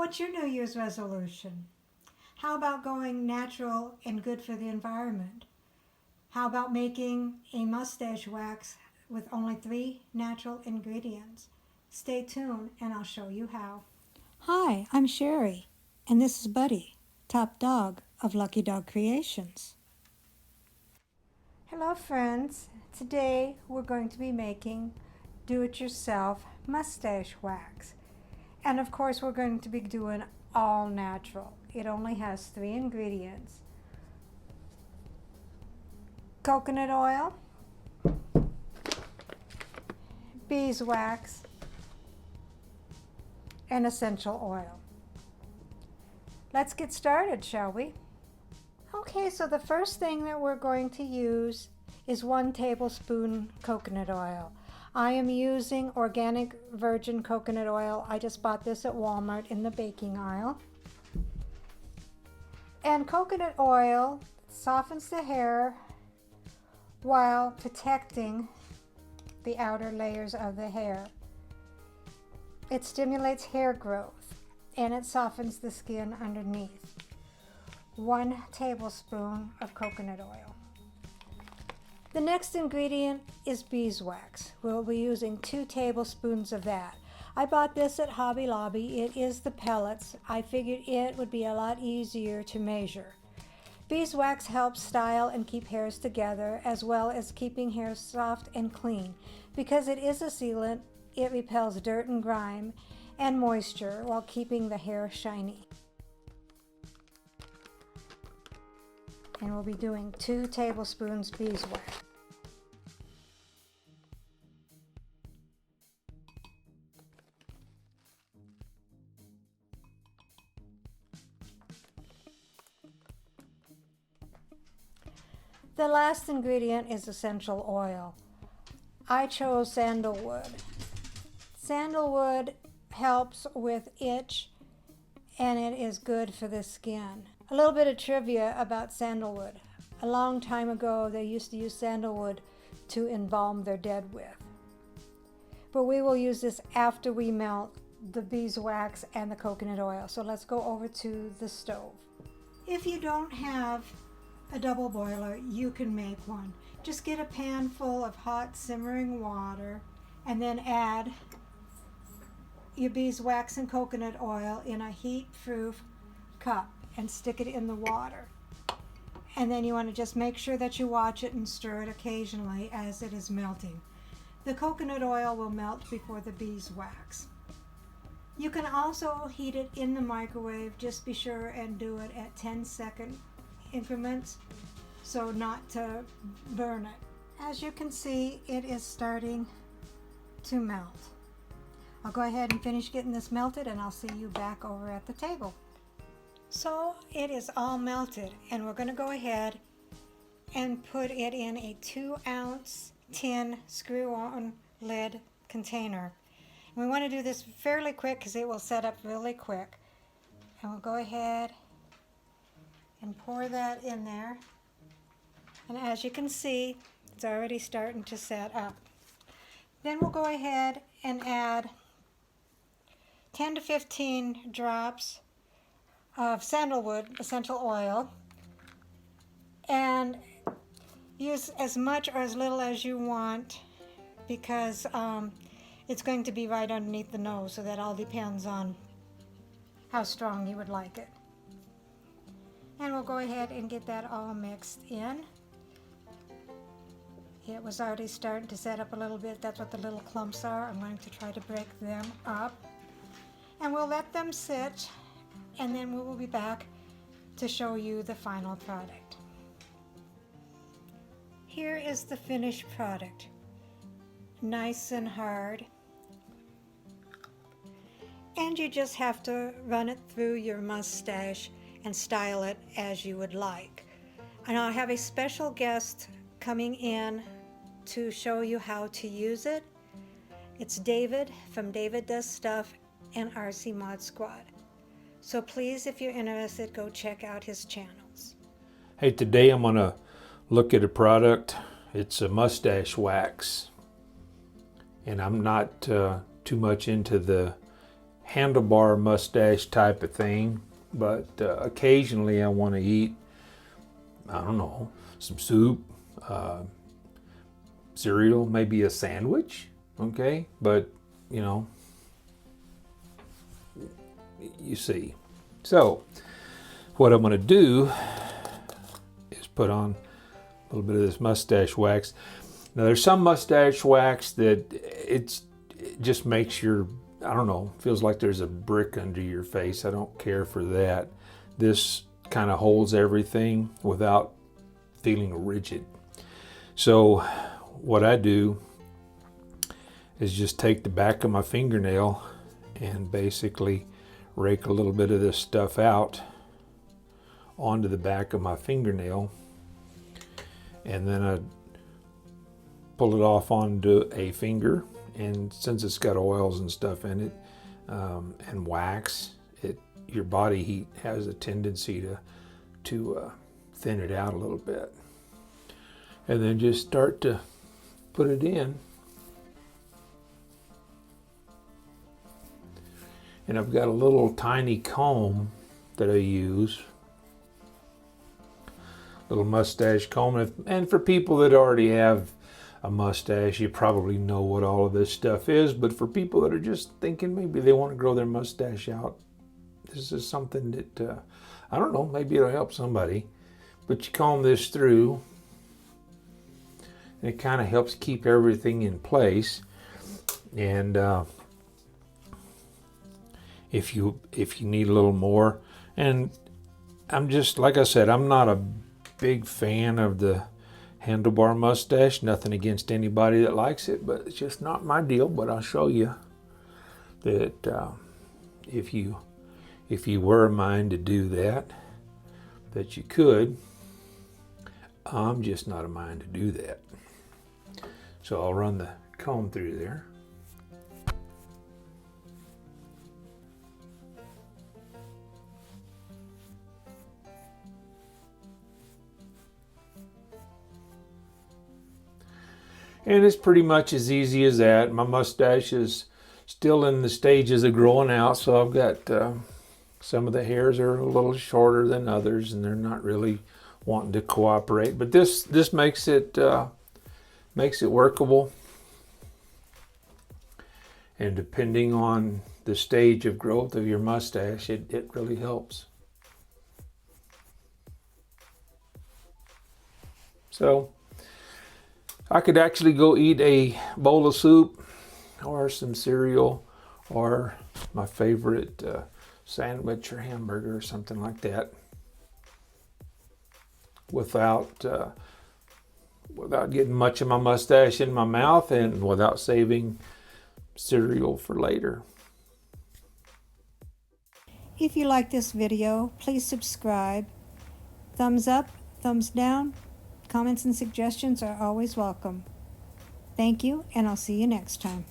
What's your New Year's resolution? How about going natural and good for the environment? How about making a mustache wax with only 3 natural ingredients? Stay tuned and I'll show you how. Hi, I'm Sherry, and this is Buddy, top dog of Lucky Dog Creations. Hello friends, today we're going to be making do-it-yourself mustache wax. And of course we're going to be doing all natural. It only has 3 ingredients: coconut oil, beeswax, and essential oil. Let's get started, shall we? Okay, so the first thing that we're going to use is 1 tablespoon coconut oil. I am using organic virgin coconut oil. I just bought this at Walmart in the baking aisle. And coconut oil softens the hair while protecting the outer layers of the hair. It stimulates hair growth and it softens the skin underneath. 1 tablespoon of coconut oil. The next ingredient is beeswax. We'll be using 2 tablespoons of that. I bought this at Hobby Lobby. It is the pellets. I figured it would be a lot easier to measure. Beeswax helps style and keep hairs together, as well as keeping hair soft and clean. Because it is a sealant, it repels dirt and grime and moisture while keeping the hair shiny. And we'll be doing 2 tablespoons beeswax. The last ingredient is essential oil. I chose sandalwood. Sandalwood helps with itch and it is good for the skin. A little bit of trivia about sandalwood. A long time ago, they used to use sandalwood to embalm their dead with. But we will use this after we melt the beeswax and the coconut oil. So let's go over to the stove. If you don't have a double boiler, you can make one. Just get a pan full of hot simmering water and then add your beeswax and coconut oil in a heat-proof cup and stick it in the water. And then you want to just make sure that you watch it and stir it occasionally as it is melting. The coconut oil will melt before the beeswax. You can also heat it in the microwave. Just be sure and do it at 10-second increments so not to burn it. As you can see, it is starting to melt. I'll go ahead and finish getting this melted and I'll see you back over at the table. So it is all melted and we're going to go ahead and put it in a 2-ounce tin screw-on lid container. And we want to do this fairly quick because it will set up really quick. And we'll go ahead and pour that in there. And as you can see, it's already starting to set up. Then we'll go ahead and add 10 to 15 drops of sandalwood essential oil and use as much or as little as you want because it's going to be right underneath the nose, so that all depends on how strong you would like it. And we'll go ahead and get that all mixed in. It was already starting to set up a little bit. That's what the little clumps are. I'm going to try to break them up. And we'll let them sit, and then we will be back to show you the final product. Here is the finished product. Nice and hard. And you just have to run it through your mustache and style it as you would like. And I'll have a special guest coming in to show you how to use it. It's David from David Does Stuff and rcmodsquad. So please, if you're interested, go check out his channels. Hey, today I'm gonna look at a product. It's a mustache wax. And I'm not too much into the handlebar mustache type of thing, but occasionally I want to eat, I don't know, some soup, cereal, maybe a sandwich, okay? But, you know, you see. So, what I'm going to do is put on a little bit of this mustache wax. Now, there's some mustache wax that it just makes your, I don't know, feels like there's a brick under your face. I don't care for that. This kind of holds everything without feeling rigid. So what I do is just take the back of my fingernail and basically rake a little bit of this stuff out onto the back of my fingernail, and then I pull it off onto a finger, and since it's got oils and stuff in it and wax, your body heat has a tendency to thin it out a little bit, and then just start to put it in. And I've got a little tiny comb that I use, little mustache comb. And for people that already have a mustache, you probably know what all of this stuff is. But for people that are just thinking maybe they want to grow their mustache out, this is something that, I don't know, maybe it'll help somebody. But you comb this through, and it kind of helps keep everything in place. And if you need a little more, and I'm just, like I said, I'm not a big fan of the handlebar mustache. Nothing against anybody that likes it, but it's just not my deal. But I'll show you that if you were a mind to do that you could. I'm just not a mind to do that. So I'll run the comb through there. And it's pretty much as easy as that. My mustache is still in the stages of growing out, so I've got some of the hairs are a little shorter than others, and they're not really wanting to cooperate. But this makes it workable. And depending on the stage of growth of your mustache, it really helps. So I could actually go eat a bowl of soup or some cereal or my favorite sandwich or hamburger or something like that without getting much of my mustache in my mouth and without saving cereal for later. If you like this video, please subscribe. Thumbs up, thumbs down. Comments and suggestions are always welcome. Thank you, and I'll see you next time.